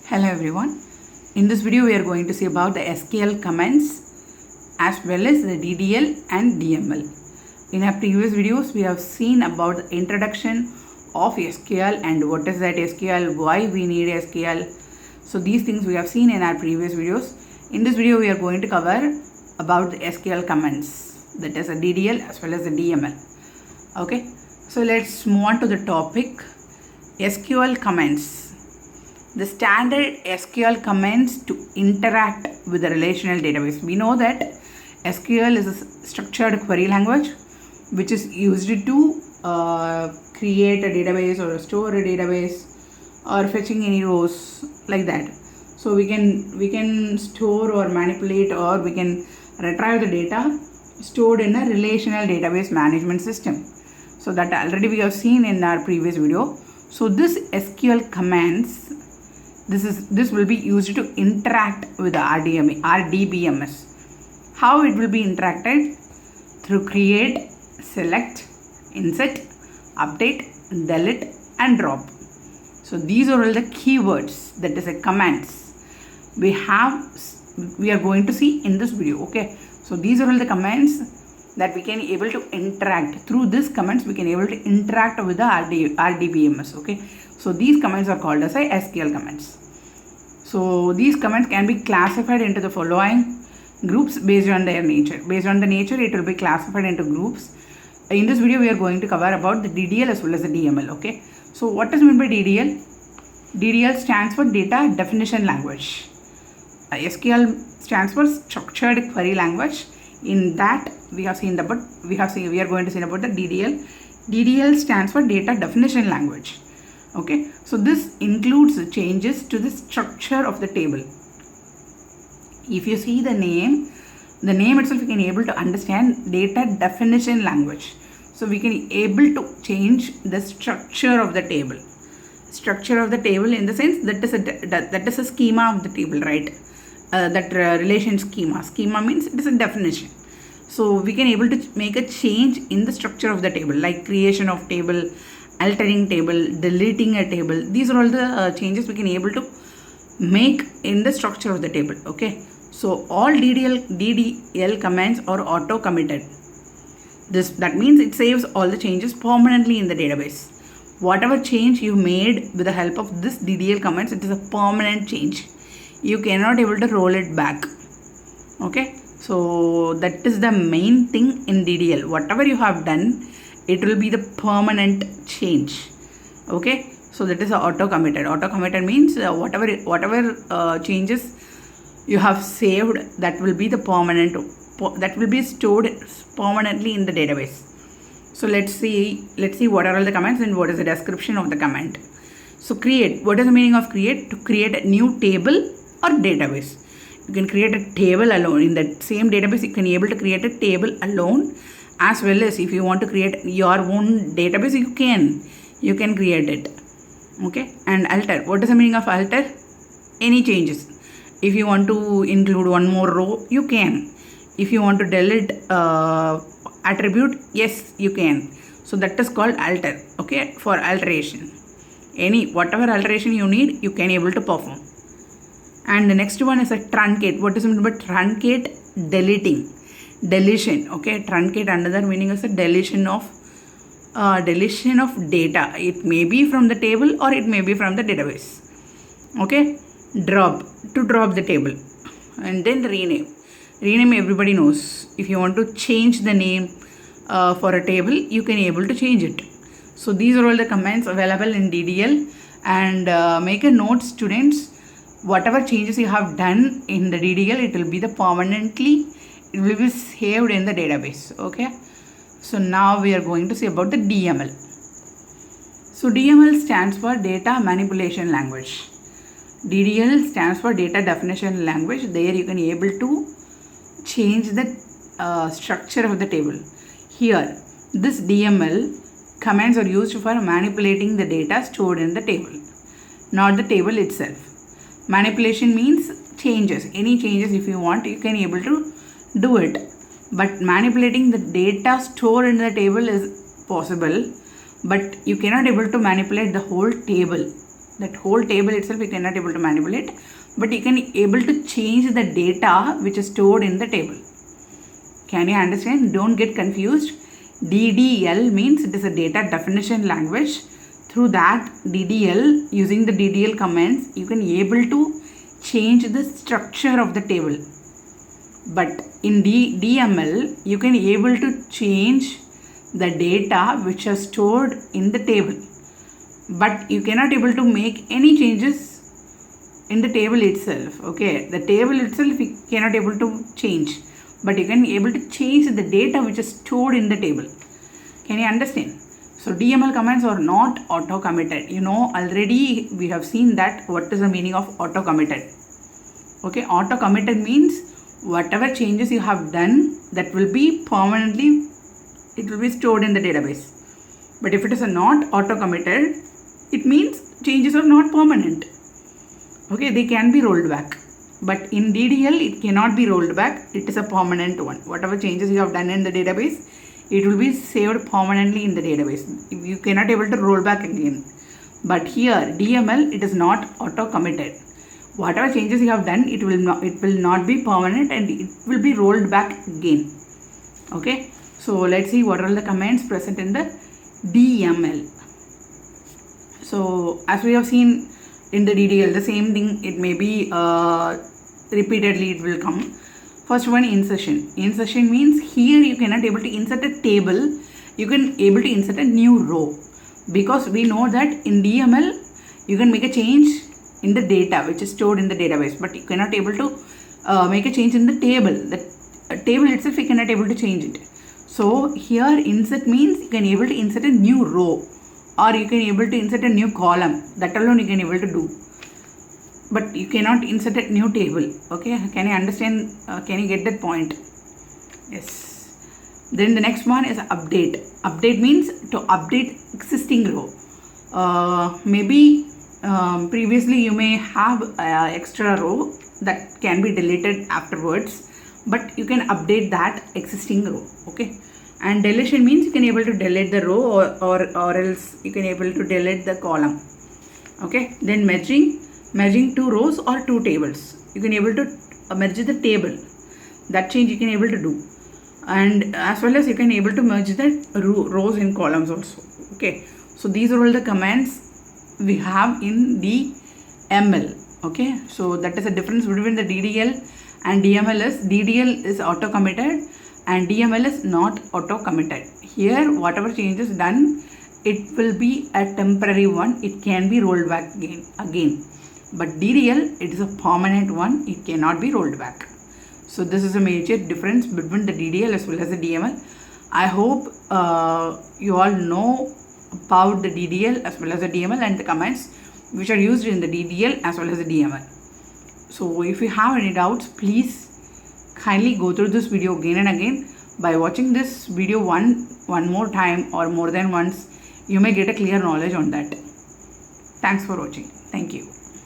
Hello everyone. In this video we are going to see about the SQL commands as well as the DDL and DML. In our previous videos we have seen about the introduction of SQL and what is that SQL, why we need SQL. So these things we have seen in our previous videos. In this video we are going to cover about the SQL commands, that is the DDL as well as the DML. Okay, so let's move on to the topic SQL commands. The standard SQL commands to interact with the relational database. We know that SQL is a structured query language which is used to create a database or store a database or fetching any rows like that. So we can store or manipulate or we can retrieve the data stored in a relational database management system. So that already we have seen in our previous video. So this SQL commands, this will be used to interact with the RDBMS. How it will be interacted? Through create, select, insert, update, delete and drop. So these are all the keywords, that is the commands we are going to see in this video. Okay, so these are all the commands that we can able to interact. Through these commands we can able to interact with the RDBMS. Okay, so these commands are called as SQL commands. So these commands can be classified into the following groups based on their nature. Based on the nature, it will be classified into groups. In this video, we are going to cover about the DDL as well as the DML. Okay. So what is meant by DDL? DDL stands for Data Definition Language. SQL stands for Structured Query Language. In that, we are going to see about the DDL. DDL stands for Data Definition Language. Okay, so this includes changes to the structure of the table. If you see the name itself, you can able to understand data definition language. So we can able to change the structure of the table. Structure of the table in the sense that is a schema of the table, right? Relation schema. Schema means it is a definition. So we can able to make a change in the structure of the table, like creation of table, altering table, deleting a table. These are all the changes we can able to make in the structure of the table. Okay, so all DDL commands are auto committed. That means it saves all the changes permanently in the database. Whatever change you made with the help of this DDL commands, it is a permanent change. You cannot able to roll it back. Okay, so that is the main thing in DDL. Whatever you have done, it will be the permanent change. Okay, so that is auto committed. Auto committed means whatever changes you have saved, that will be the permanent, that will be stored permanently in the database. So let's see what are all the commands and what is the description of the command. So create, what is the meaning of create? To create a new table or database. You can create a table alone. In that same database, you can be able to create a table alone, as well as if you want to create your own database, you can create it. Okay, and alter, what is the meaning of alter? Any changes. If you want to include one more row, you can. If you want to delete attribute, yes, you can. So that is called alter. Okay, for alteration, whatever alteration you need, you can able to perform. And the next one is a truncate. What is meant by truncate? Deletion. Okay, truncate, another meaning is a deletion of data. It may be from the table or it may be from the database. Okay, drop, to drop the table. And then rename. Everybody knows. If you want to change the name for a table, you can able to change it. So these are all the commands available in DDL. And make a note, students, whatever changes you have done in the DDL, it will be it will be saved in the database. Okay, so now we are going to see about the DML. So DML stands for Data Manipulation Language. DDL stands for Data Definition Language. There you can able to change the structure of the table. Here, this DML commands are used for manipulating the data stored in the table, not the table itself. Manipulation means changes. Any changes if you want, you can able to do it. But manipulating the data stored in the table is possible, but you cannot able to manipulate the whole table. That whole table itself you cannot able to manipulate, but you can able to change the data which is stored in the table. Can you understand? Don't get confused. DDL means it is a data definition language. Through that DDL, using the DDL commands, you can able to change the structure of the table. But in DML, you can able to change the data which are stored in the table. But you cannot able to make any changes in the table itself. Okay, the table itself you cannot able to change, but you can able to change the data which is stored in the table. Can you understand? So DML commands are not auto committed. You know, already we have seen that what is the meaning of auto committed. Okay, auto committed means whatever changes you have done, that will be permanently, it will be stored in the database. But if it is not auto committed, it means changes are not permanent. Okay, they can be rolled back. But in DDL, it cannot be rolled back. It is a permanent one. Whatever changes you have done in the database, it will be saved permanently in the database. You cannot able to roll back again. But here, DML, it is not auto committed. Whatever changes you have done, it will not be permanent and it will be rolled back again. Okay. So let's see what are the commands present in the DML. So as we have seen in the DDL, the same thing, it may be repeatedly it will come. First one, insertion. Insertion means here you cannot able to insert a table, you can able to insert a new row, because we know that in DML you can make a change in the data which is stored in the database, but you cannot able to make a change in the table. The table itself you cannot able to change it. So here insert means you can able to insert a new row, or you can able to insert a new column. That alone you can able to do, but you cannot insert a new table. Okay, can you understand? Can you get that point? Yes. Then the next one is update. Update means to update existing row. Maybe previously you may have extra row that can be deleted afterwards, but you can update that existing row. Okay. And deletion means you can able to delete the row, or else you can able to delete the column. Okay. Then merging two rows or two tables, you can able to merge the table. That change you can able to do, and as well as you can able to merge the rows in columns also. Okay. So these are all the commands we have in the ML. Okay. So that is the difference between the DDL and DML. DDL is auto committed and DML is not auto committed. Here whatever change is done, it will be a temporary one, it can be rolled back again. But DDL, it is a permanent one, it cannot be rolled back. So this is a major difference between the DDL as well as the DML. I hope you all know about the DDL as well as the DML and the commands which are used in the DDL as well as the DML. So if you have any doubts, please kindly go through this video again and again. By watching this video one more time or more than once, you may get a clear knowledge on that. Thanks for watching. Thank you.